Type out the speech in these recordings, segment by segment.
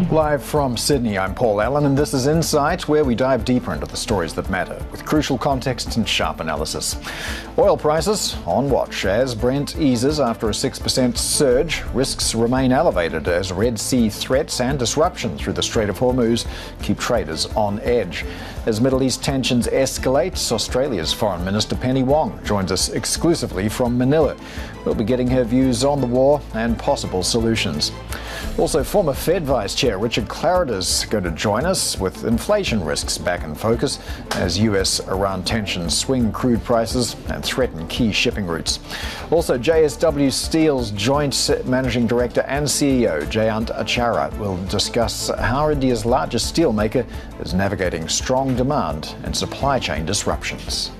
Live from Sydney, I'm Paul Allen, and this is Insight, where we dive deeper into the stories that matter, with crucial context and sharp analysis. Oil prices on watch as Brent eases after a 6% surge. Risks remain elevated as Red Sea threats and disruption through the Strait of Hormuz keep traders on edge. As Middle East tensions escalate, Australia's Foreign Minister Penny Wong joins us exclusively from Manila. We'll be getting her views on the war and possible solutions. Also, former Fed Vice Chair Richard Clarida is going to join us with inflation risks back in focus as US-Iran tensions swing crude prices and threaten key shipping routes. Also, JSW Steel's joint managing director and CEO Jayant Acharya will discuss how India's largest steelmaker is navigating strong demand and supply chain disruptions.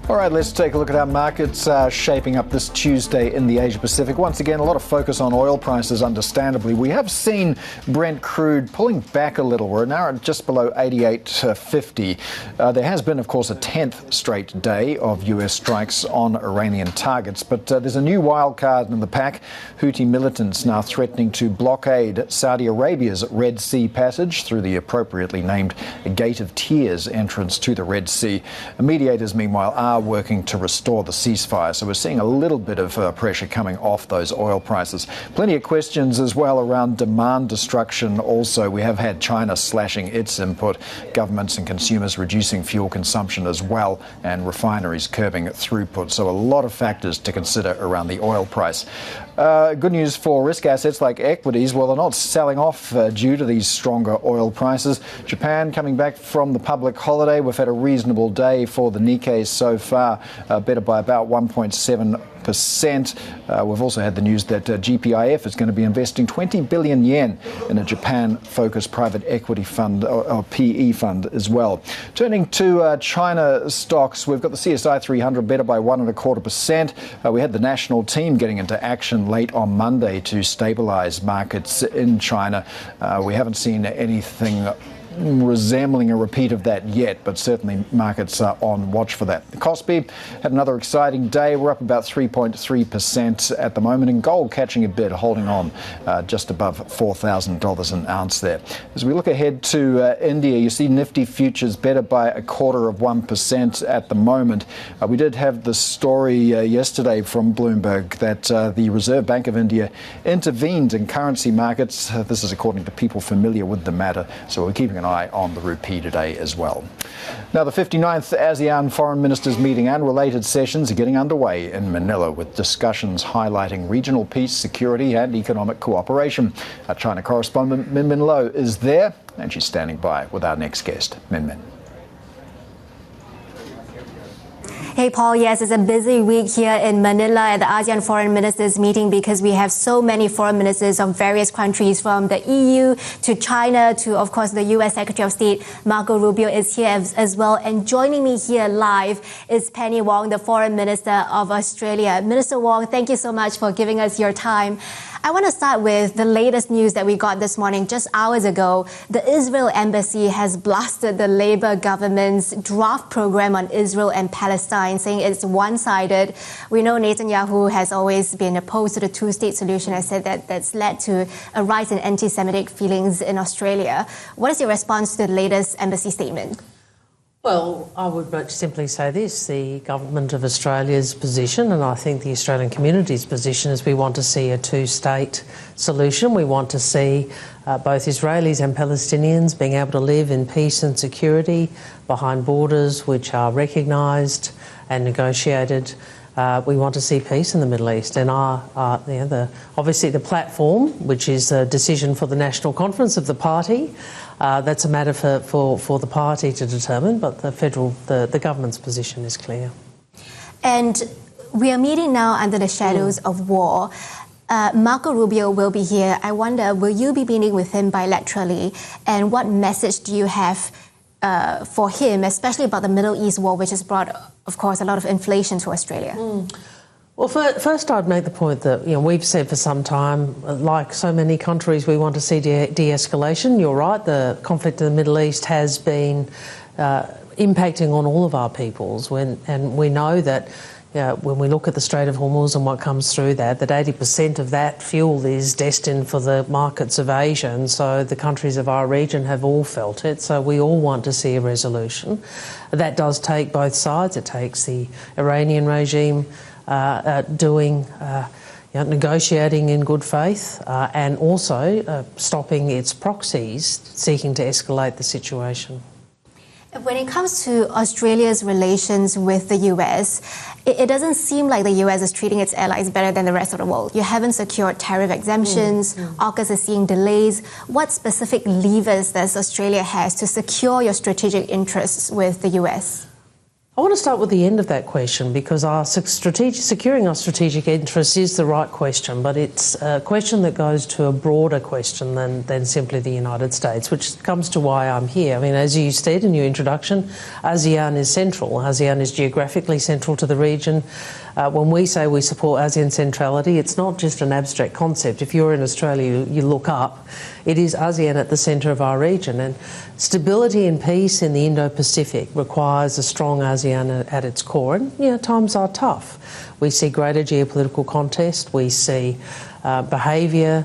All right, let's take a look at how markets are shaping up this Tuesday in the Asia Pacific. Once again, a lot of focus on oil prices, understandably. We have seen Brent crude pulling back a little. We're now at just below 88.50. There has been, of course, a 10th straight day of US strikes on Iranian targets. But there's a new wild card in the pack. Houthi militants now threatening to blockade Saudi Arabia's Red Sea passage through the appropriately named Gate of Tears entrance to the Red Sea. Mediators, meanwhile, are working to restore the ceasefire. So we're seeing a little bit of pressure coming off those oil prices. Plenty of questions as well around demand destruction. Also, we have had China slashing its input, governments and consumers reducing fuel consumption as well, and refineries curbing throughput. So a lot of factors to consider around the oil price. Good news for risk assets like equities. Well, they're not selling off due to these stronger oil prices. Japan coming back from the public holiday. We've had a reasonable day for the Nikkei so far, better by about 1.7%. We've also had the news that GPIF is going to be investing 20 billion yen in a Japan-focused private equity fund, or PE fund as well. Turning to China stocks, we've got the CSI 300 better by 1.25%. We had the national team getting into action late on Monday to stabilize markets in China. We haven't seen anything resembling a repeat of that yet, but certainly markets are on watch for that. The Kospi had another exciting day. We're up about 3.3% at the moment, and gold catching a bit, holding on just above $4,000 an ounce there. As we look ahead to India, you see Nifty futures better by 0.25% at the moment. We did have the story yesterday from Bloomberg that the Reserve Bank of India intervened in currency markets. This is according to people familiar with the matter, so we're keeping an eye on the rupee today as well. Now, the 59th ASEAN Foreign Ministers meeting and related sessions are getting underway in Manila, with discussions highlighting regional peace, security and economic cooperation. Our China correspondent Min Min Lo is there, and she's standing by with our next guest. Min Min. Hey, Paul. Yes, it's a busy week here in Manila at the ASEAN Foreign Ministers meeting because we have so many foreign ministers of various countries, from the EU to China to, of course, the US Secretary of State Marco Rubio is here as well. And joining me here live is Penny Wong, the Foreign Minister of Australia. Minister Wong, thank you so much for giving us your time. I want to start with the latest news that we got this morning. Just hours ago, the Israel Embassy has blasted the Labour government's draft program on Israel and Palestine, saying it's one-sided. We know Netanyahu has always been opposed to the two-state solution and said that that's led to a rise in anti-Semitic feelings in Australia. What is your response to the latest embassy statement? Well, I would simply say this. The Government of Australia's position, and I think the Australian community's position, is we want to see a two-state solution. We want to see both Israelis and Palestinians being able to live in peace and security behind borders which are recognised and negotiated. We want to see peace in the Middle East, and obviously the platform, which is a decision for the National Conference of the party, that's a matter for the party to determine, but the government's position is clear. And we are meeting now under the shadows of war. Marco Rubio will be here. I wonder, will you be meeting with him bilaterally, and what message do you have for him, especially about the Middle East war, which has brought, of course, a lot of inflation to Australia? Well, first I'd make the point that we've said for some time, like so many countries, we want to see de-escalation. You're right, the conflict in the Middle East has been impacting on all of our peoples, and we know that when we look at the Strait of Hormuz and what comes through that 80% of that fuel is destined for the markets of Asia, and so the countries of our region have all felt it. So we all want to see a resolution. That does take both sides. It takes the Iranian regime negotiating in good faith and also stopping its proxies seeking to escalate the situation. When it comes to Australia's relations with the US, it doesn't seem like the US is treating its allies better than the rest of the world. You haven't secured tariff exemptions, AUKUS is seeing delays. What specific levers does Australia has to secure your strategic interests with the US? I want to start with the end of that question because securing our strategic interests is the right question, but it's a question that goes to a broader question than simply the United States, which comes to why I'm here. I mean, as you said in your introduction, ASEAN is central. ASEAN is geographically central to the region. When we say we support ASEAN centrality, it's not just an abstract concept. If you're in Australia, you look up, it is ASEAN at the centre of our region. And stability and peace in the Indo-Pacific requires a strong ASEAN at its core. And, times are tough. We see greater geopolitical contest. We see behaviour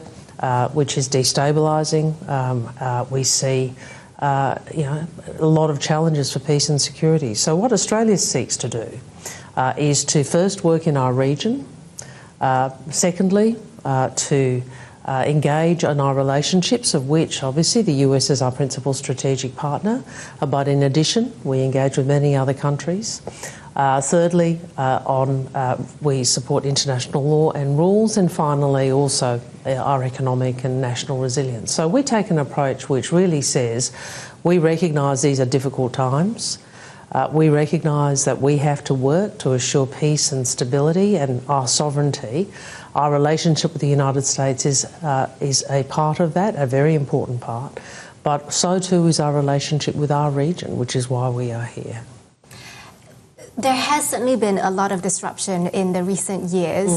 which is destabilizing. We see a lot of challenges for peace and security. So what Australia seeks to do is to first work in our region, secondly to engage in our relationships, of which obviously the US is our principal strategic partner, but in addition we engage with many other countries. Thirdly, we support international law and rules, and finally also our economic and national resilience. So we take an approach which really says we recognise these are difficult times. We recognise that we have to work to assure peace and stability and our sovereignty. Our relationship with the United States is a part of that, a very important part, but so too is our relationship with our region, which is why we are here. There has certainly been a lot of disruption in the recent years,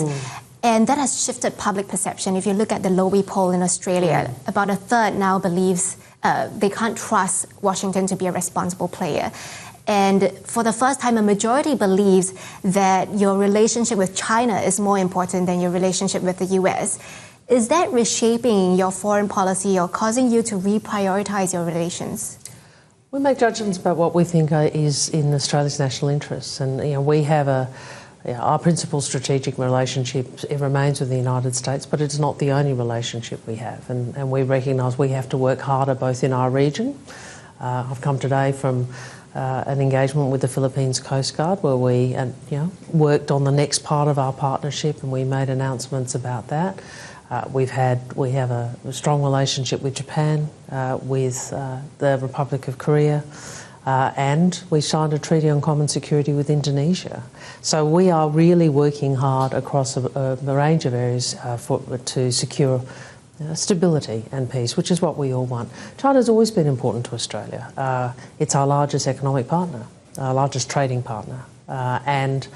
and that has shifted public perception. If you look at the Lowy poll in Australia, about a third now believes they can't trust Washington to be a responsible player. And for the first time, a majority believes that your relationship with China is more important than your relationship with the US. Is that reshaping your foreign policy or causing you to reprioritize your relations? We make judgments about what we think is in Australia's national interests, and we have our principal strategic relationship. It remains with the United States, but it's not the only relationship we have, and we recognise we have to work harder both in our region. I've come today from an engagement with the Philippines Coast Guard where we worked on the next part of our partnership, and we made announcements about that. We have a strong relationship with Japan, with the Republic of Korea, and we signed a treaty on common security with Indonesia. So we are really working hard across a range of areas to secure stability and peace, which is what we all want. China's always been important to Australia. It's our largest economic partner, our largest trading partner, and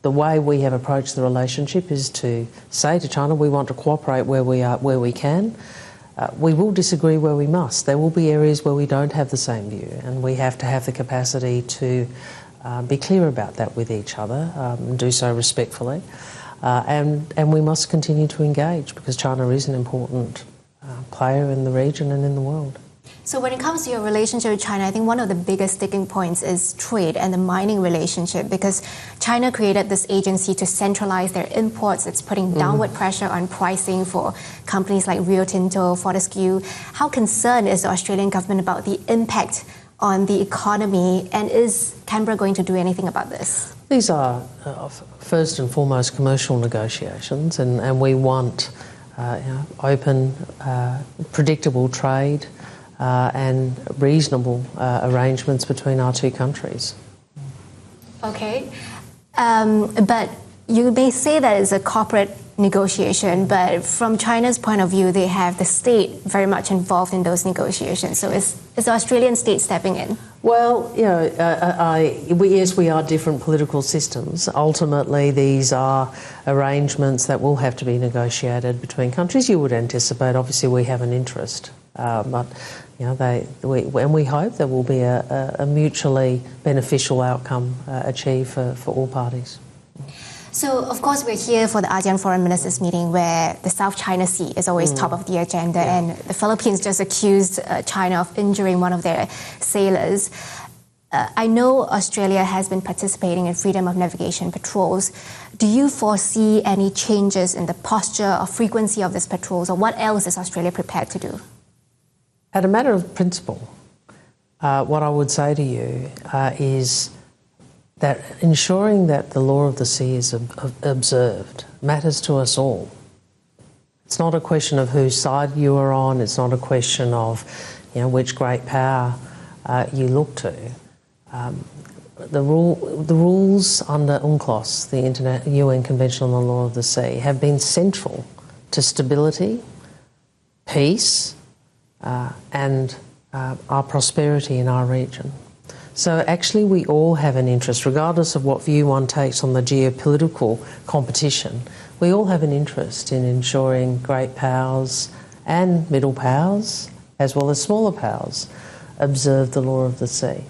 the way we have approached the relationship is to say to China we want to cooperate where we can. We will disagree where we must. There will be areas where we don't have the same view, and we have to have the capacity to be clear about that with each other and do so respectfully. And we must continue to engage because China is an important player in the region and in the world. So when it comes to your relationship with China, I think one of the biggest sticking points is trade and the mining relationship, because China created this agency to centralize their imports. It's putting downward pressure on pricing for companies like Rio Tinto, Fortescue. How concerned is the Australian government about the impact on the economy, and is Canberra going to do anything about this? These are first and foremost commercial negotiations, and we want open, predictable trade and reasonable arrangements between our two countries. Okay, but you may say that it's a corporate negotiation, but from China's point of view, they have the state very much involved in those negotiations. So is the Australian state stepping in? Well, you know, yes, we are different political systems. Ultimately, these are arrangements that will have to be negotiated between countries. You would anticipate, obviously, we have an interest, but you know, we hope there will be a mutually beneficial outcome achieved for all parties. So, of course, we're here for the ASEAN Foreign Ministers meeting where the South China Sea is always top of the agenda, and the Philippines just accused China of injuring one of their sailors. I know Australia has been participating in freedom of navigation patrols. Do you foresee any changes in the posture or frequency of these patrols, or what else is Australia prepared to do? At a matter of principle, what I would say to you is that ensuring that the law of the sea is observed matters to us all. It's not a question of whose side you are on. It's not a question of, you know, which great power you look to. The rules under UNCLOS, the UN Convention on the Law of the Sea, have been central to stability, peace, and our prosperity in our region. So actually we all have an interest, regardless of what view one takes on the geopolitical competition, we all have an interest in ensuring great powers and middle powers, as well as smaller powers, observe the law of the sea.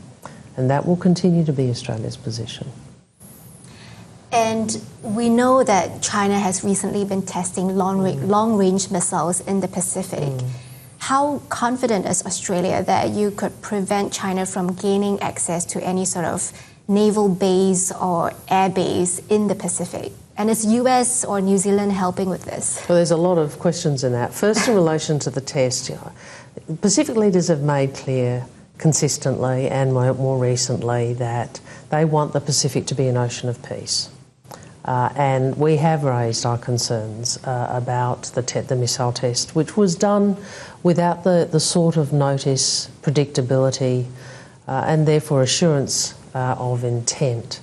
And that will continue to be Australia's position. And we know that China has recently been testing long-range missiles in the Pacific. How confident is Australia that you could prevent China from gaining access to any sort of naval base or air base in the Pacific? And is US or New Zealand helping with this? Well, there's a lot of questions in that. First, in relation to the test, you know, Pacific leaders have made clear consistently and more recently that they want the Pacific to be an ocean of peace. And we have raised our concerns about the missile test, which was done without the sort of notice, predictability, and therefore assurance of intent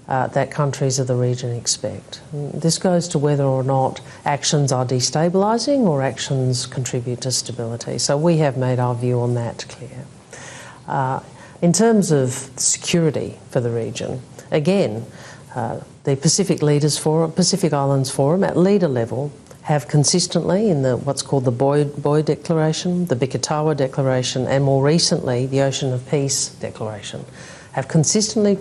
that countries of the region expect. This goes to whether or not actions are destabilizing or actions contribute to stability. So we have made our view on that clear. In terms of security for the region, again, the Pacific Islands Forum at leader level have consistently, in what's called the Boy Declaration, the Bikitawa Declaration, and more recently the Ocean of Peace Declaration, have consistently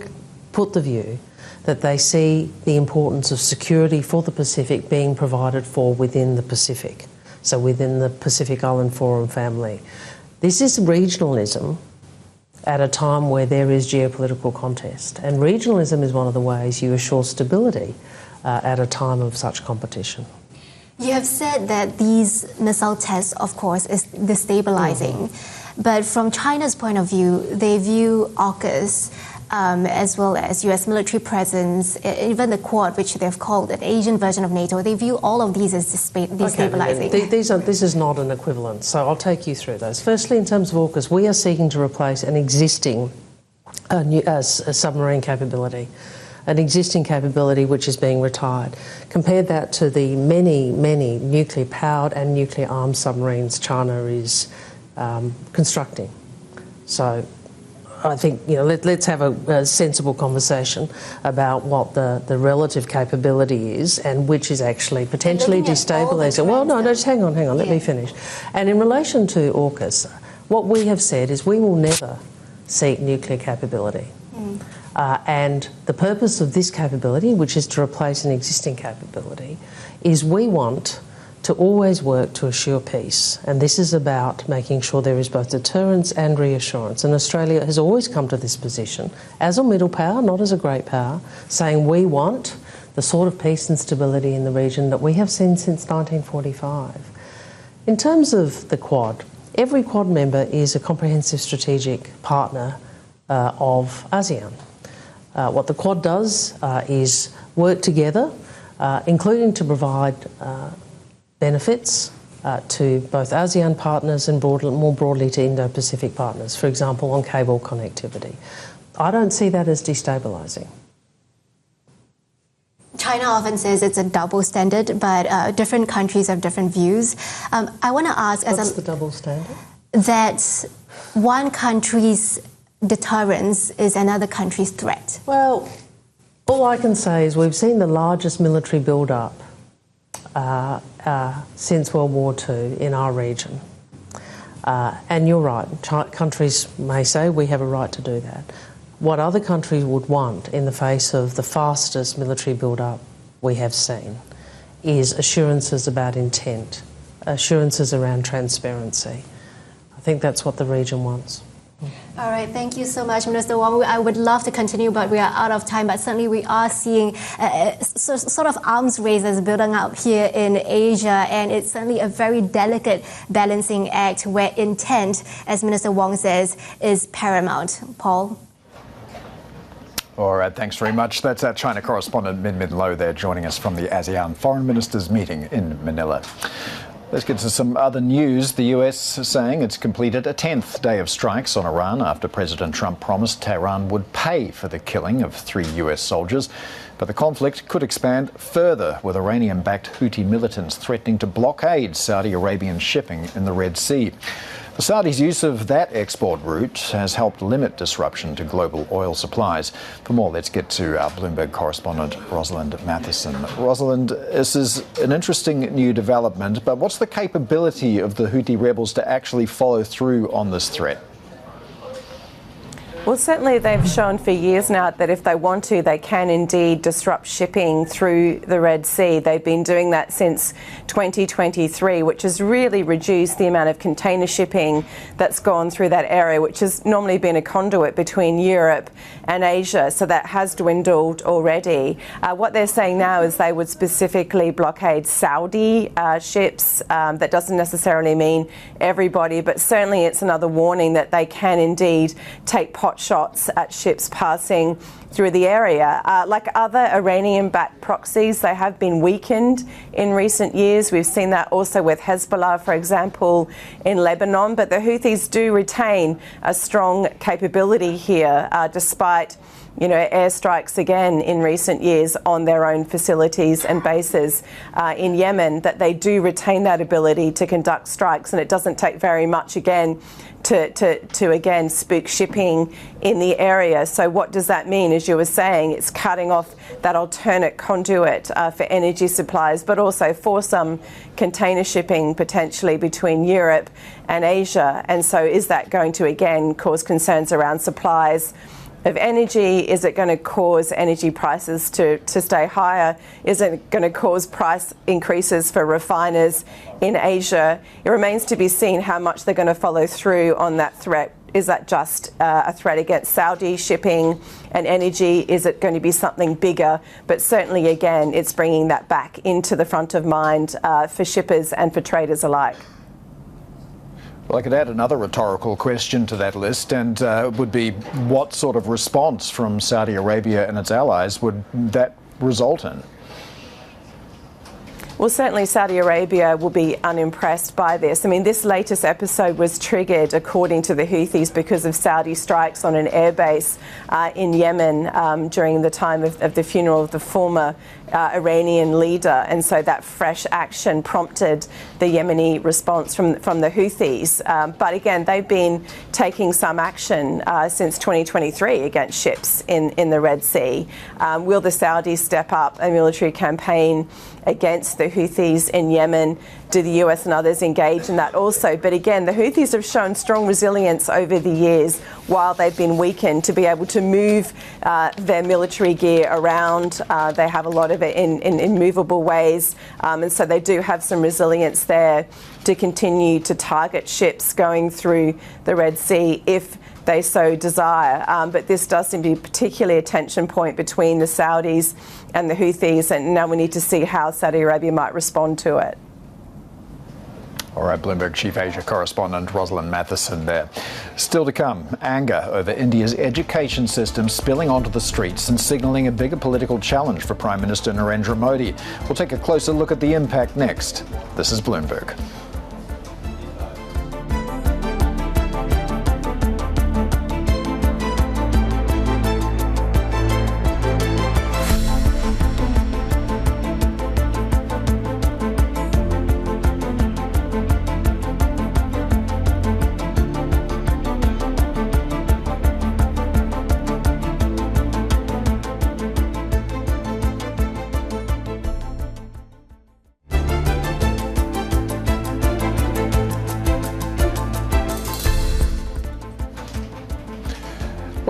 put the view that they see the importance of security for the Pacific being provided for within the Pacific, so within the Pacific Island Forum family. This is regionalism at a time where there is geopolitical contest. And regionalism is one of the ways you assure stability at a time of such competition. You have said that these missile tests, of course, is destabilizing. But from China's point of view, they view AUKUS as well as US military presence, even the Quad, which they've called an Asian version of NATO, they view all of these as destabilizing. Okay, this is not an equivalent, so I'll take you through those. Firstly, in terms of AUKUS, we are seeking to replace an existing submarine capability, which is being retired. Compare that to the many nuclear-powered and nuclear-armed submarines China is constructing. So I think, you know, let's have a sensible conversation about what the relative capability is and which is actually potentially destabilising. Well, no, just hang on, let me finish. And in relation to AUKUS, what we have said is we will never seek nuclear capability. And the purpose of this capability, which is to replace an existing capability, is we want to always work to assure peace. And this is about making sure there is both deterrence and reassurance. And Australia has always come to this position as a middle power, not as a great power, saying we want the sort of peace and stability in the region that we have seen since 1945. In terms of the Quad, every Quad member is a comprehensive strategic partner of ASEAN. What the Quad does is work together, including to provide benefits to both ASEAN partners and more broadly to Indo-Pacific partners, for example, on cable connectivity. I don't see that as destabilising. China often says it's a double standard, but different countries have different views. I want to ask... What's the double standard? That one country's deterrence is another country's threat? Well, all I can say is we've seen the largest military build-up since World War II in our region. And you're right, countries may say we have a right to do that. What other countries would want in the face of the fastest military build-up we have seen is assurances about intent, assurances around transparency. I think that's what the region wants. All right, thank you so much, Minister Wong. I would love to continue, but we are out of time. But certainly we are seeing sort of arms races building up here in Asia, and it's certainly a very delicate balancing act where intent, as Minister Wong says, is paramount. Paul? All right, thanks very much. That's our China correspondent Min Min Lo there joining us from the ASEAN Foreign Ministers meeting in Manila. Let's get to some other news. The US saying it's completed a 10th day of strikes on Iran after President Trump promised Tehran would pay for the killing of 3 US soldiers. But the conflict could expand further, with Iranian-backed Houthi militants threatening to blockade Saudi Arabian shipping in the Red Sea. The Saudis' use of that export route has helped limit disruption to global oil supplies. For more, let's get to our Bloomberg correspondent, Rosalind Matheson. Rosalind, this is an interesting new development, but what's the capability of the Houthi rebels to actually follow through on this threat? Well, certainly they've shown for years now that if they want to, they can indeed disrupt shipping through the Red Sea. They've been doing that since 2023, which has really reduced the amount of container shipping that's gone through that area, which has normally been a conduit between Europe and Asia. So that has dwindled already. What they're saying now is they would specifically blockade Saudi ships. That doesn't necessarily mean everybody, but certainly it's another warning that they can indeed take pot shots at ships passing through the area. Like other Iranian-backed proxies, they have been weakened in recent years. We've seen that also with Hezbollah, for example, in Lebanon. But the Houthis do retain a strong capability here, despite airstrikes again in recent years on their own facilities and bases in Yemen, that they do retain that ability to conduct strikes. And it doesn't take very much again to again spook shipping in the area. So what does that mean? As you were saying, it's cutting off that alternate conduit for energy supplies, but also for some container shipping potentially between Europe and Asia. And so is that going to again cause concerns around supplies of energy? Is it going to cause energy prices to stay higher? Is it going to cause price increases for refiners in Asia? It remains to be seen how much they're going to follow through on that threat. Is that just a threat against Saudi shipping and energy? Is it going to be something bigger? But certainly, again, it's bringing that back into the front of mind for shippers and for traders alike. Well, I could add another rhetorical question to that list, and it would be what sort of response from Saudi Arabia and its allies would that result in? Well, certainly Saudi Arabia will be unimpressed by this. I mean, this latest episode was triggered, according to the Houthis, because of Saudi strikes on an airbase in Yemen during the time of the funeral of the former Iranian leader. And so that fresh action prompted the Yemeni response from the Houthis. But again, they've been taking some action since 2023 against ships in the Red Sea. Will the Saudis step up a military campaign against the Houthis in Yemen? Do the US and others engage in that also? But again, the Houthis have shown strong resilience over the years while they've been weakened to be able to move their military gear around. They have a lot of it in movable ways. And so they do have some resilience there to continue to target ships going through the Red Sea if they so desire. But this does seem to be particularly a tension point between the Saudis and the Houthis, and now we need to see how Saudi Arabia might respond to it. All right, Bloomberg Chief Asia correspondent Rosalind Matheson there. Still to come, anger over India's education system spilling onto the streets and signalling a bigger political challenge for Prime Minister Narendra Modi. We'll take a closer look at the impact next. This is Bloomberg.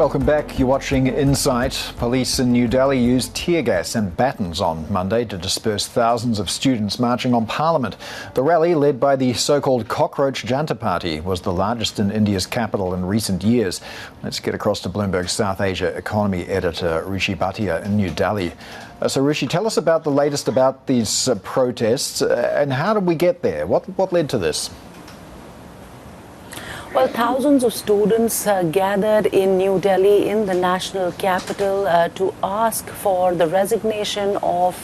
Welcome back. You're watching Insight. Police in New Delhi used tear gas and batons on Monday to disperse thousands of students marching on Parliament. The rally, led by the so-called Cockroach Janata Party, was the largest in India's capital in recent years. Let's get across to Bloomberg's South Asia economy editor Rishi Bhatia in New Delhi. So Rishi, tell us about the latest about these protests and how did we get there? What led to this? Well, thousands of students gathered in New Delhi, in the national capital, to ask for the resignation of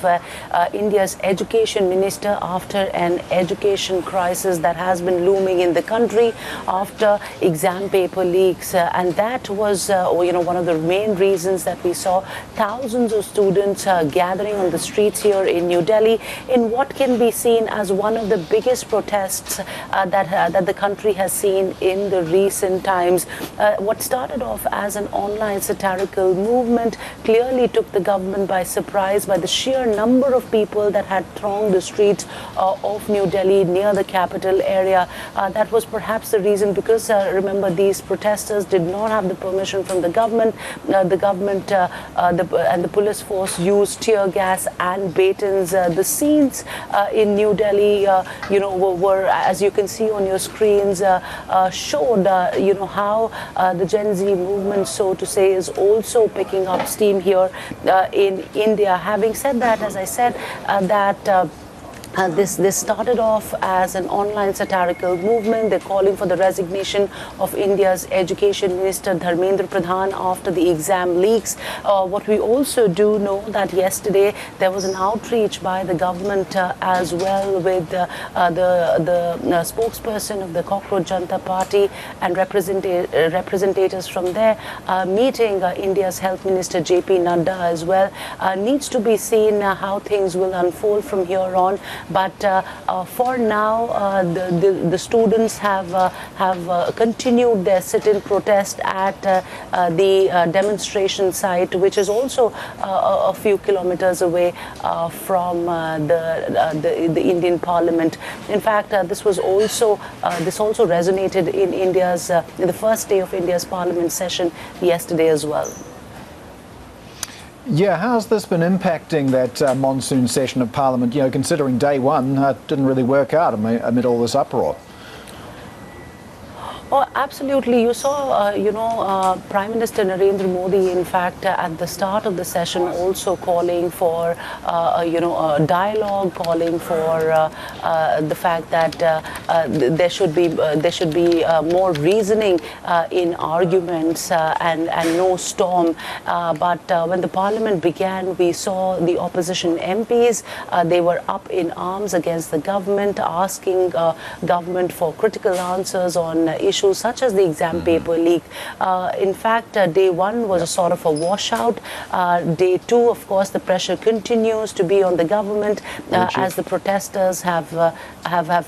India's education minister after an education crisis that has been looming in the country after exam paper leaks. And that was, one of the main reasons that we saw thousands of students gathering on the streets here in New Delhi in what can be seen as one of the biggest protests that the country has seen in the recent times. What started off as an online satirical movement clearly took the government by surprise by the sheer number of people that had thronged the streets of New Delhi near the capital area. That was perhaps the reason, because remember, these protesters did not have the permission from the government. The government and the police force used tear gas and batons. The scenes in New Delhi, were, as you can see on your screens, showed how the Gen Z movement, so to say, is also picking up steam here in India. Having said that, as I said, this started off as an online satirical movement. They're calling for the resignation of India's education minister Dharmendra Pradhan after the exam leaks. What we also do know that yesterday there was an outreach by the government as well, with the spokesperson of the Cockroach Janata Party and representatives from there meeting India's health minister JP Nadda as well. Needs to be seen how things will unfold from here on. But for now, the students have continued their sit-in protest at the demonstration site, which is also a few kilometers away from the Indian Parliament. In fact, this also resonated in in the first day of India's Parliament session yesterday as well. Yeah, how's this been impacting that monsoon session of Parliament, considering day one didn't really work out amid all this uproar? Oh, absolutely. You saw, Prime Minister Narendra Modi, in fact, at the start of the session, also calling for, a dialogue, calling for the fact that there should be more reasoning in arguments and no storm. But when the Parliament began, we saw the opposition MPs. They were up in arms against the government, asking government for critical answers on issues such as the exam paper leak. In fact, day one was a sort of a washout. Day two, of course, the pressure continues to be on the government as the protesters have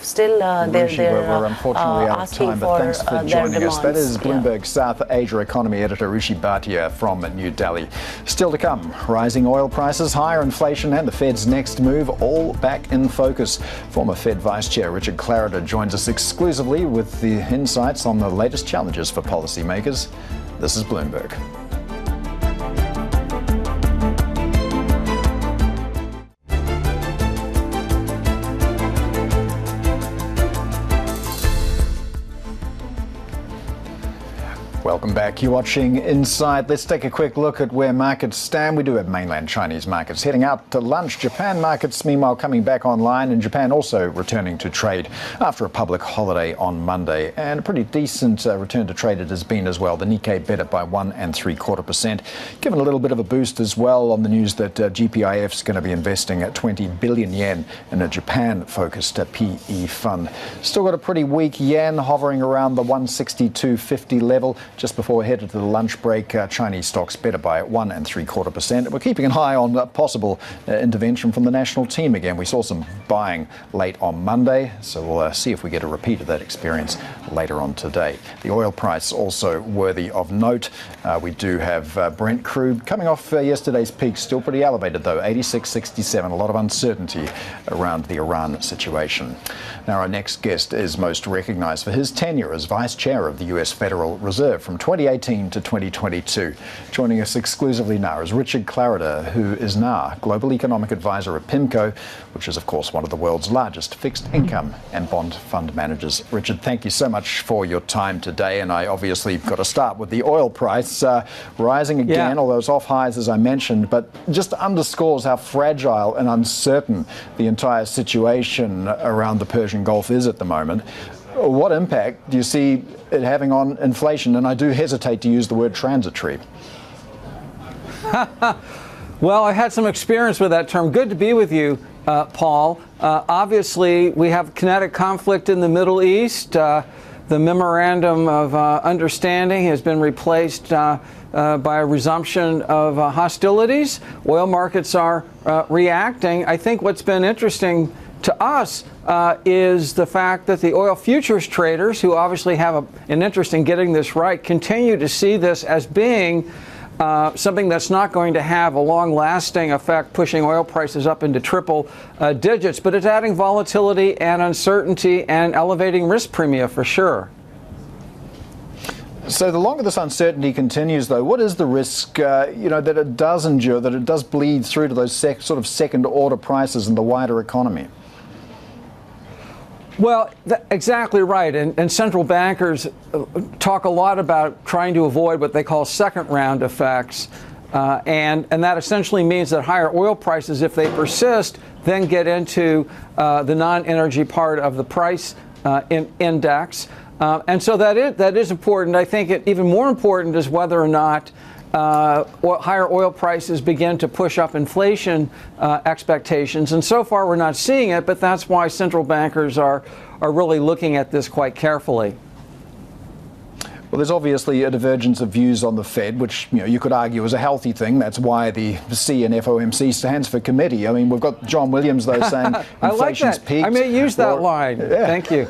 still we're unfortunately out of time, but thanks for joining us. That is Bloomberg South Asia economy editor Rishi Bhatia from New Delhi. Still to come, rising oil prices, higher inflation, and the Fed's next move, all back in focus. Former Fed Vice Chair Richard Clarida joins us exclusively with the insights on the latest challenges for policymakers. This is Bloomberg. Welcome back. You're watching Inside. Let's take a quick look at where markets stand. We do have mainland Chinese markets heading out to lunch. Japan markets, meanwhile, coming back online, and Japan also returning to trade after a public holiday on Monday. And a pretty decent return to trade it has been as well. The Nikkei better by 1 3/4%, given a little bit of a boost as well on the news that GPIF is going to be investing at 20 billion yen in a Japan-focused PE fund. Still got a pretty weak yen hovering around the 162.50 level. Just before we head into the lunch break, Chinese stocks better by 1 3/4%. We're keeping an eye on possible intervention from the national team again. We saw some buying late on Monday, so we'll see if we get a repeat of that experience later on today. The oil price also worthy of note. We do have Brent crude coming off yesterday's peak, still pretty elevated though, 86.67. A lot of uncertainty around the Iran situation. Now our next guest is most recognized for his tenure as Vice Chair of the US Federal Reserve from 2018 to 2022. Joining us exclusively now is Richard Clarida, who is now Global Economic Advisor at PIMCO, which is, of course, one of the world's largest fixed income and bond fund managers. Richard, thank you so much for your time today. And I obviously got to start with the oil price rising again, although it's off highs, as I mentioned, but just underscores how fragile and uncertain the entire situation around the Persian Gulf is at the moment. What impact do you see it having on inflation? And I do hesitate to use the word transitory. Well, I had some experience with that term. Good to be with you, Paul. Obviously, we have kinetic conflict in the Middle East. The memorandum of understanding has been replaced by a resumption of hostilities. Oil markets are reacting. I think what's been interesting to us is the fact that the oil futures traders, who obviously have an interest in getting this right, continue to see this as being something that's not going to have a long-lasting effect, pushing oil prices up into triple digits, but it's adding volatility and uncertainty and elevating risk premia for sure. So the longer this uncertainty continues, though, what is the risk, that it does endure, that it does bleed through to those sort of second-order prices in the wider economy? Well, exactly right. And central bankers talk a lot about trying to avoid what they call second-round effects. And that essentially means that higher oil prices, if they persist, then get into the non-energy part of the price index. And so that is important. I think even more important is whether or not higher oil prices begin to push up inflation expectations. And so far we're not seeing it, but that's why central bankers are really looking at this quite carefully. Well, there's obviously a divergence of views on the Fed, which you could argue is a healthy thing. That's why the C in FOMC stands for committee. I mean, we've got John Williams, though, saying inflation's peaked. I may use that line. Yeah. Thank you.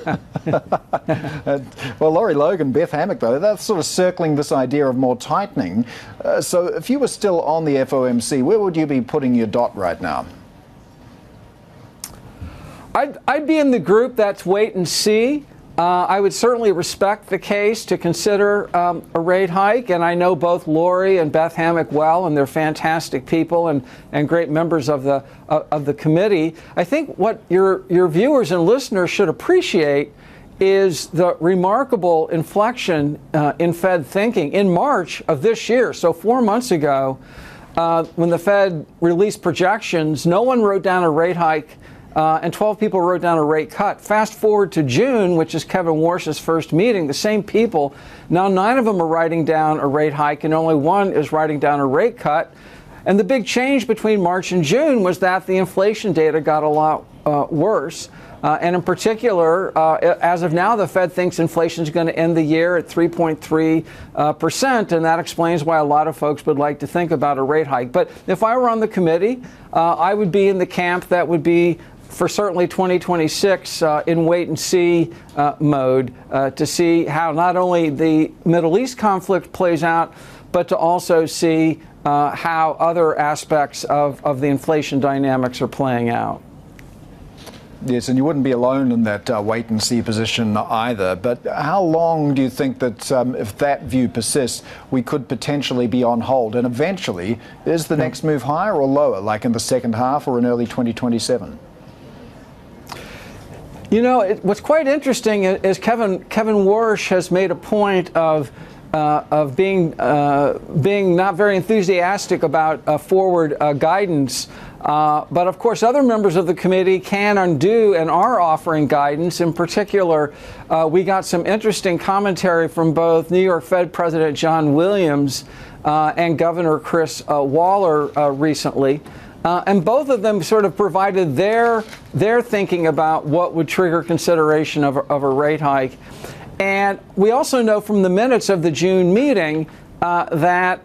Well, Laurie Logan, Beth Hammock, though, that's sort of circling this idea of more tightening. So if you were still on the FOMC, where would you be putting your dot right now? I'd be in the group that's wait and see. I would certainly respect the case to consider a rate hike, and I know both Lori and Beth Hammock well, and they're fantastic people and great members of the committee. I think what your viewers and listeners should appreciate is the remarkable inflection in Fed thinking in March of this year. So 4 months ago, when the Fed released projections, no one wrote down a rate hike. And 12 people wrote down a rate cut. Fast forward to June, which is Kevin Warsh's first meeting, the same people, now 9 of them are writing down a rate hike and only 1 is writing down a rate cut. And the big change between March and June was that the inflation data got a lot worse. And in particular, as of now, the Fed thinks inflation is going to end the year at 3.3%, and that explains why a lot of folks would like to think about a rate hike. But if I were on the committee, I would be in the camp that would be, for certainly 2026, in wait-and-see mode to see how not only the Middle East conflict plays out, but to also see how other aspects of the inflation dynamics are playing out. Yes, and you wouldn't be alone in that wait-and-see position either. But how long do you think that if that view persists, we could potentially be on hold? And eventually, is the next move higher or lower, like in the second half or in early 2027? What's quite interesting is Kevin Warsh has made a point of being not very enthusiastic about forward guidance. But of course, other members of the committee can and do and are offering guidance. In particular, we got some interesting commentary from both New York Fed President John Williams and Governor Chris Waller recently. And both of them sort of provided their thinking about what would trigger consideration of a rate hike. And we also know from the minutes of the June meeting that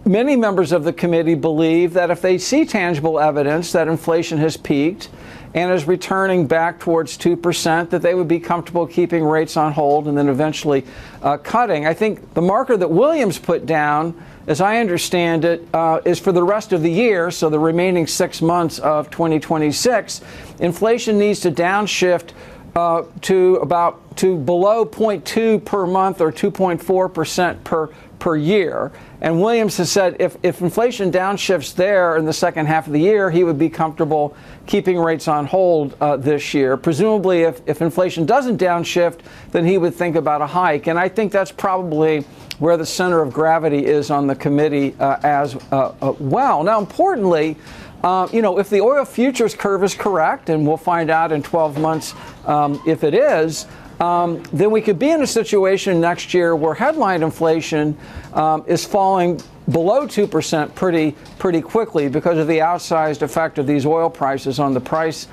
many members of the committee believe that if they see tangible evidence that inflation has peaked and is returning back towards 2%, that they would be comfortable keeping rates on hold and then eventually cutting. I think the marker that Williams put down, as I understand it, is for the rest of the year, so the remaining 6 months of 2026, inflation needs to downshift to below 0.2 per month or 2.4% per year. And Williams has said if inflation downshifts there in the second half of the year, he would be comfortable keeping rates on hold this year. Presumably, if inflation doesn't downshift, then he would think about a hike. And I think that's probably where the center of gravity is on the committee as well. Now, importantly, if the oil futures curve is correct, and we'll find out in 12 months if it is, then we could be in a situation next year where headline inflation is falling below 2% pretty quickly because of the outsized effect of these oil prices on the price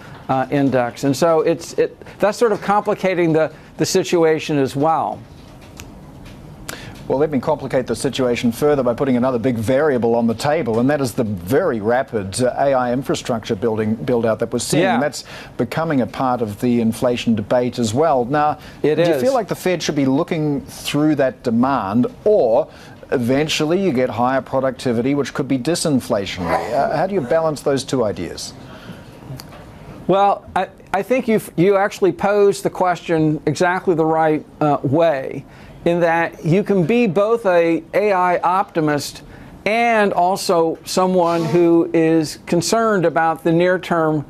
index. And so that's sort of complicating the situation as well. Well, let me complicate the situation further by putting another big variable on the table, and that is the very rapid AI infrastructure build-out that we're seeing. Yeah. And that's becoming a part of the inflation debate as well. Now, do you feel like the Fed should be looking through that demand, or eventually you get higher productivity, which could be disinflationary? How do you balance those two ideas? Well, I think you actually posed the question exactly the right way, in that you can be both a AI optimist and also someone who is concerned about the near-term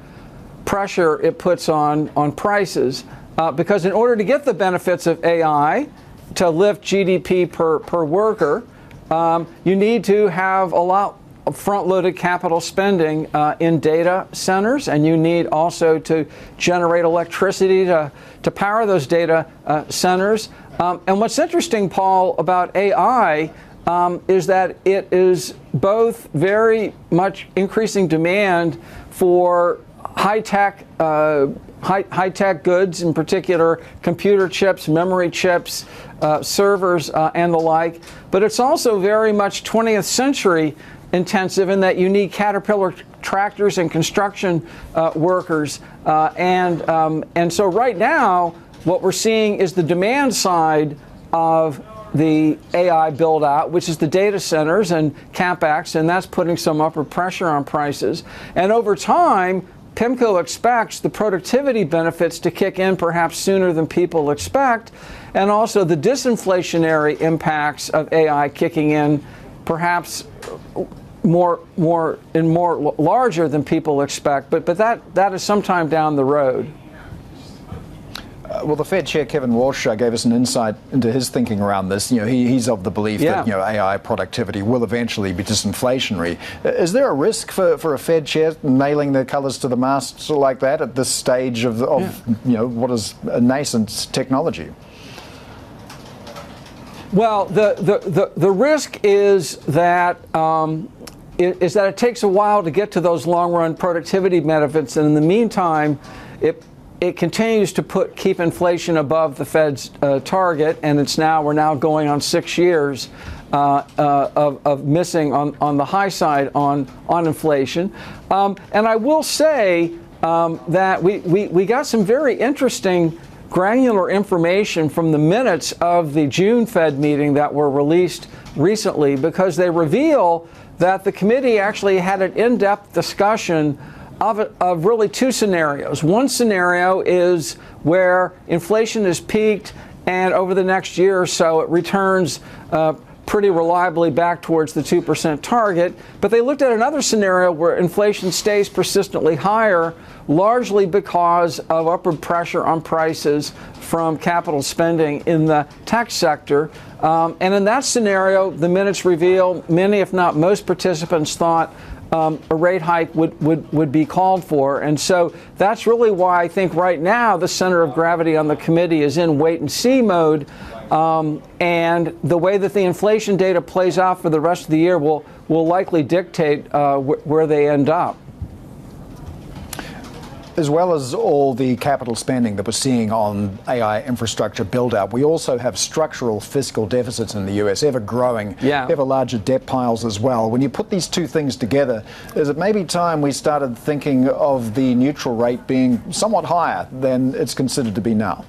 pressure it puts on prices. Because in order to get the benefits of AI, to lift GDP per worker, you need to have a lot of front-loaded capital spending in data centers, and you need also to generate electricity to power those data centers. And what's interesting, Paul, about AI is that it is both very much increasing demand for high-tech goods, in particular computer chips, memory chips, servers, and the like. But it's also very much 20th century intensive in that you need Caterpillar tractors and construction workers. And so right now, what we're seeing is the demand side of the AI build-out, which is the data centers and CapEx, and that's putting some upward pressure on prices. And over time, PIMCO expects the productivity benefits to kick in perhaps sooner than people expect, and also the disinflationary impacts of AI kicking in perhaps more larger than people expect. But that is sometime down the road. Well, the Fed Chair Kevin Walsh gave us an insight into his thinking around this. He's of the belief that AI productivity will eventually be disinflationary. Is there a risk for a Fed Chair nailing the colours to the mast like that at this stage of what is a nascent technology? Well, the risk is that it takes a while to get to those long-run productivity benefits, and in the meantime, it continues to keep inflation above the Fed's target, and we're now going on 6 years of missing on the high side on inflation. And I will say that we got some very interesting granular information from the minutes of the June Fed meeting that were released recently, because they reveal that the committee actually had an in-depth discussion of really two scenarios. One scenario is where inflation is peaked, and over the next year or so it returns pretty reliably back towards the 2% target. But they looked at another scenario where inflation stays persistently higher, largely because of upward pressure on prices from capital spending in the tech sector. And in that scenario, the minutes reveal many, if not most, participants thought a rate hike would be called for. And so that's really why I think right now the center of gravity on the committee is in wait-and-see mode. And the way that the inflation data plays out for the rest of the year will likely dictate where they end up. As well as all the capital spending that we're seeing on AI infrastructure build-out, we also have structural fiscal deficits in the US, ever growing, ever larger debt piles as well. When you put these two things together, is it maybe time we started thinking of the neutral rate being somewhat higher than it's considered to be now?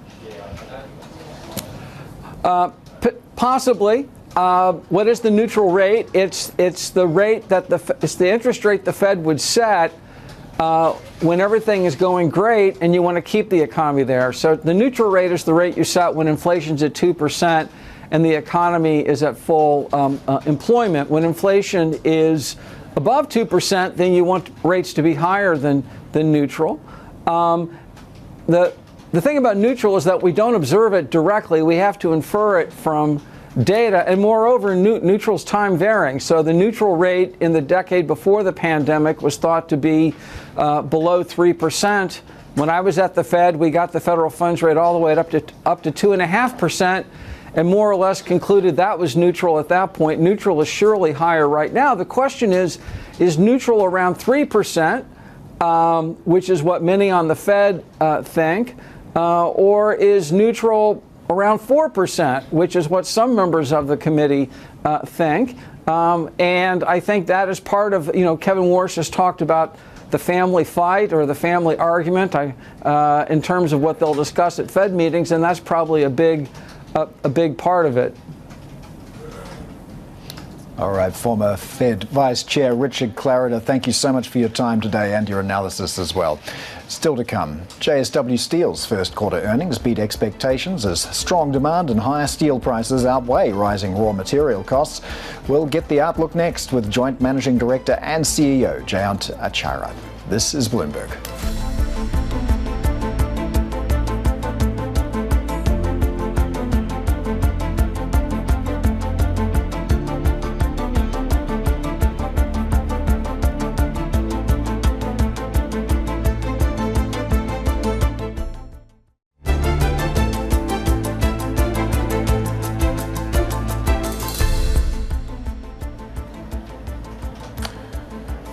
Possibly. What is the neutral rate? It's the rate that it's the interest rate the Fed would set when everything is going great and you want to keep the economy there. So the neutral rate is the rate you set when inflation's at 2% and the economy is at full employment. When inflation is above 2%, then you want rates to be higher than neutral. The thing about neutral is that we don't observe it directly. We have to infer it from data, and moreover, neutral's time varying. So the neutral rate in the decade before the pandemic was thought to be below 3%. When I was at the Fed, we got the federal funds rate all the way up to 2.5%, and more or less concluded that was neutral at that point. Neutral is surely higher right now. The question is neutral around 3%, which is what many on the Fed think, or is neutral around 4%, which is what some members of the committee think. And I think that is part of, Kevin Warsh has talked about the family fight or the family argument in terms of what they'll discuss at Fed meetings, and that's probably a big part of it. All right, former Fed Vice Chair Richard Clarida, thank you so much for your time today and your analysis as well. Still to come, JSW Steel's first quarter earnings beat expectations as strong demand and higher steel prices outweigh rising raw material costs. We'll get the outlook next with Joint Managing Director and CEO Jayant Acharya. This is Bloomberg.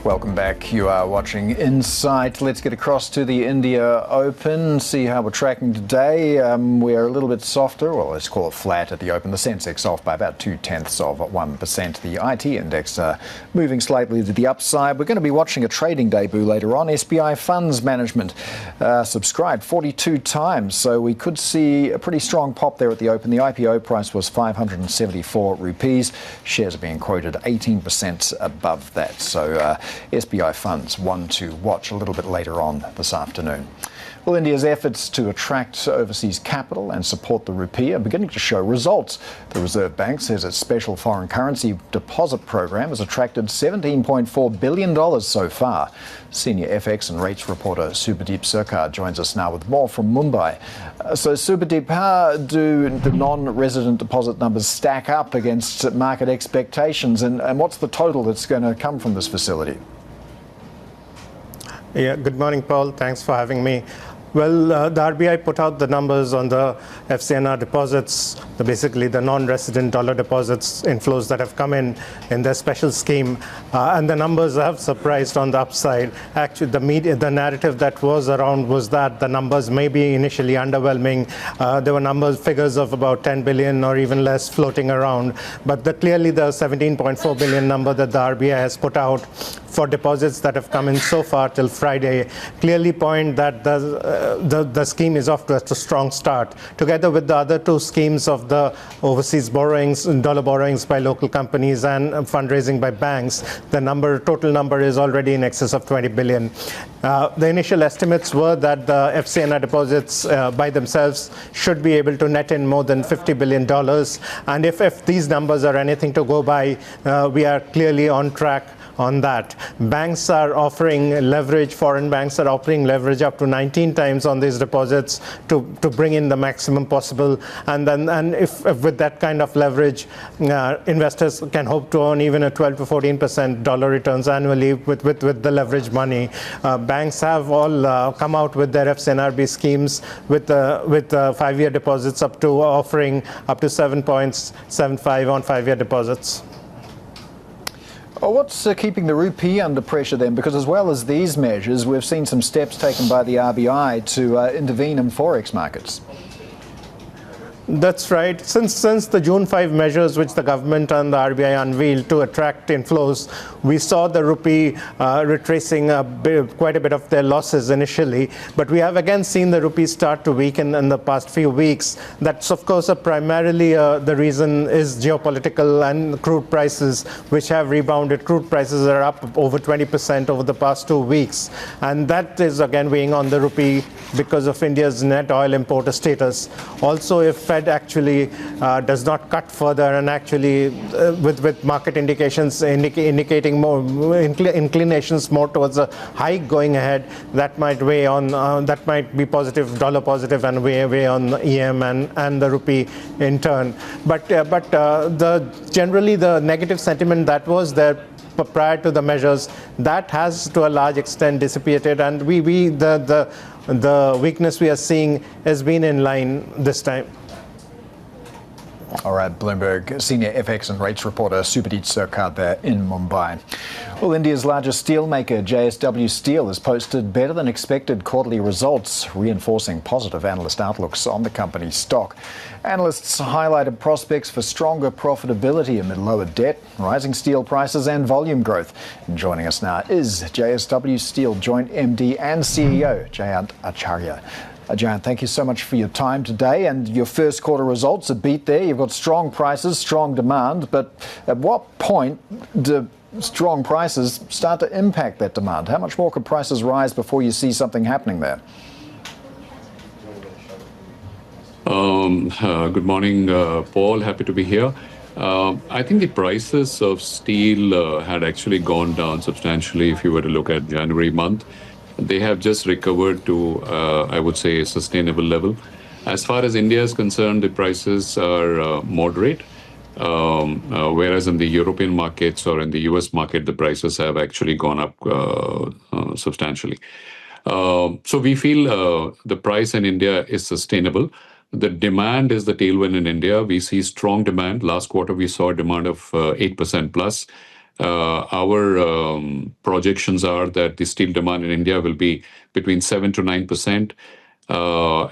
Welcome back. You are watching Insight. Let's get across to the India Open, see how we're tracking today. We're a little bit softer, well, let's call it flat at the Open. The Sensex off by about 0.2%. The IT index moving slightly to the upside. We're going to be watching a trading debut later on. SBI Funds Management subscribed 42 times, so we could see a pretty strong pop there at the Open. The IPO price was 574 rupees. Shares are being quoted 18% above that. So SBI Funds, one to watch a little bit later on this afternoon. Well, India's efforts to attract overseas capital and support the rupee are beginning to show results. The Reserve Bank says its special foreign currency deposit program has attracted $17.4 billion so far. Senior FX and rates reporter Subhadeep Sarkar joins us now with more from Mumbai. So Subhadeep, how do the non-resident deposit numbers stack up against market expectations, and what's the total that's going to come from this facility? Yeah, good morning, Paul. Thanks for having me. Well, the RBI put out the numbers on the FCNR deposits, basically the non-resident dollar deposits inflows that have come in their special scheme, and the numbers have surprised on the upside. Actually, the narrative that was around was that the numbers may be initially underwhelming. There were figures of about 10 billion or even less floating around, but clearly the 17.4 billion number that the RBI has put out for deposits that have come in so far till Friday clearly point that the scheme is off to a strong start. Together with the other two schemes of the overseas borrowings, dollar borrowings by local companies and fundraising by banks, the total number is already in excess of 20 billion. The initial estimates were that the FCNR deposits by themselves should be able to net in more than $50 billion. And if these numbers are anything to go by, we are clearly on track on that. Banks are offering leverage, foreign banks are offering leverage up to 19 times on these deposits to bring in the maximum possible. And if with that kind of leverage, investors can hope to earn even a 12 to 14% dollar returns annually with the leverage money. Banks have all come out with their FCNRB schemes with 5-year deposits offering up to 7.75 on 5-year deposits. What's keeping the rupee under pressure then? Because as well as these measures, we've seen some steps taken by the RBI to intervene in forex markets. That's right. Since the June 5 measures which the government and the RBI unveiled to attract inflows, we saw the rupee retracing quite a bit of their losses initially. But we have again seen the rupee start to weaken in the past few weeks. That's of course primarily the reason is geopolitical and crude prices, which have rebounded. Crude prices are up over 20% over the past 2 weeks. And that is again weighing on the rupee because of India's net oil importer status. Also, if Fed actually does not cut further and actually with market indications indicating more inclinations more towards a hike going ahead, that might weigh on that might be positive, dollar positive, and weigh on EM and the rupee in turn. But generally the negative sentiment that was there prior to the measures, that has to a large extent dissipated, and the weakness we are seeing has been in line this time. All right, Bloomberg senior FX and rates reporter Subhadip Sarkar there in Mumbai. Well, India's largest steelmaker, JSW Steel, has posted better than expected quarterly results, reinforcing positive analyst outlooks on the company's stock. Analysts highlighted prospects for stronger profitability amid lower debt, rising steel prices and volume growth. And joining us now is JSW Steel Joint MD and CEO, Jayant Acharya. Jayant, thank you so much for your time today, and your first quarter results, a beat there. You've got strong prices, strong demand, but at what point do strong prices start to impact that demand? How much more could prices rise before you see something happening there? Good morning, Paul. Happy to be here. I think the prices of steel had actually gone down substantially if you were to look at January month. They have just recovered to, I would say, a sustainable level. As far as India is concerned, the prices are moderate, whereas in the European markets or in the US market, the prices have actually gone up substantially. So we feel the price in India is sustainable. The demand is the tailwind in India. We see strong demand. Last quarter, we saw a demand of 8% plus. Our projections are that the steel demand in India will be between 7 to 9%,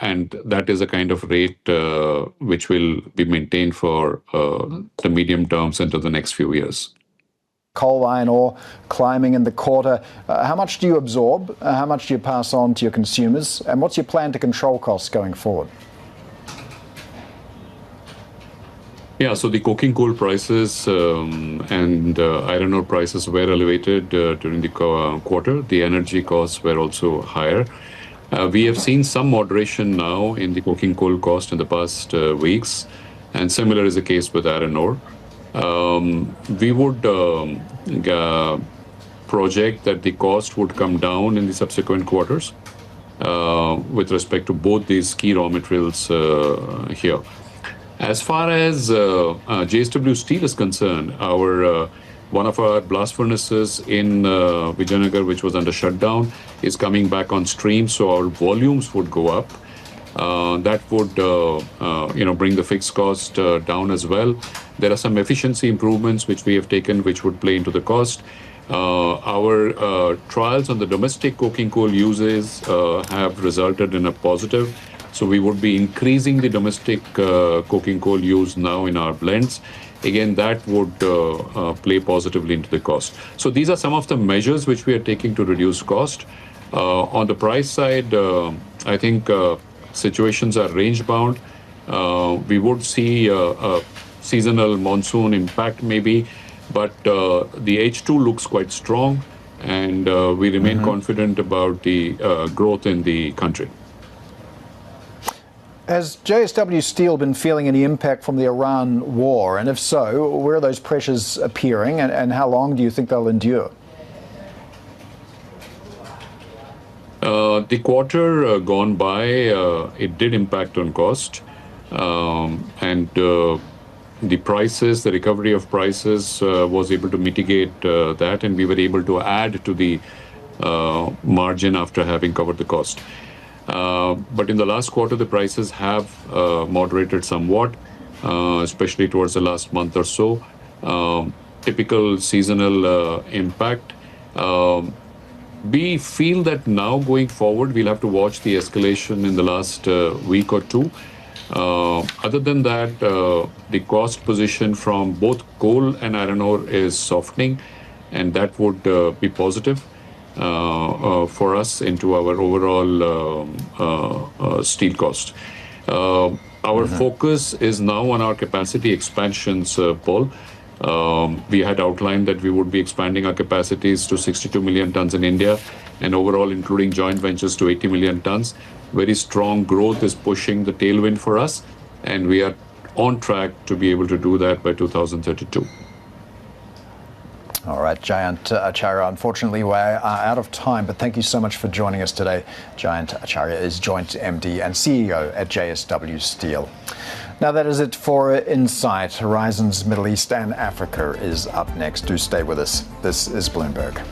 and that is a kind of rate which will be maintained for the medium terms into the next few years. Coal, iron ore climbing in the quarter. How much do you absorb? How much do you pass on to your consumers? And what's your plan to control costs going forward? Yeah, so the coking coal prices and iron ore prices were elevated during the quarter. The energy costs were also higher. We have seen some moderation now in the coking coal cost in the past weeks, and similar is the case with iron ore. We would project that the cost would come down in the subsequent quarters with respect to both these key raw materials here. As far as JSW Steel is concerned, one of our blast furnaces in Vijayanagar, which was under shutdown, is coming back on stream, so our volumes would go up. That would bring the fixed cost down as well. There are some efficiency improvements which we have taken, which would play into the cost. Our trials on the domestic coking coal uses have resulted in a positive. So we would be increasing the domestic coking coal use now in our blends. Again, that would play positively into the cost. So these are some of the measures which we are taking to reduce cost. On the price side, I think situations are range bound. We would see a seasonal monsoon impact maybe, but the H2 looks quite strong, and we remain confident about the growth in the country. Has JSW Steel been feeling any impact from the Iran war? And if so, where are those pressures appearing, and how long do you think they'll endure? The quarter gone by, it did impact on cost. And the prices, the recovery of prices was able to mitigate that, and we were able to add to the margin after having covered the cost. But in the last quarter, the prices have moderated somewhat, especially towards the last month or so. Typical seasonal impact. We feel that now going forward, we'll have to watch the escalation in the last week or two. Other than that, the cost position from both coal and iron ore is softening, and that would be positive for us into our overall steel cost. Our focus is now on our capacity expansions, Paul. We had outlined that we would be expanding our capacities to 62 million tons in India, and overall, including joint ventures, to 80 million tons. Very strong growth is pushing the tailwind for us, and we are on track to be able to do that by 2032. All right, Jayant Acharya, unfortunately we're out of time, but thank you so much for joining us today. Jayant Acharya is Joint MD and CEO at JSW Steel. Now that is it for Insight. Horizons Middle East and Africa is up next. Do stay with us. This is Bloomberg.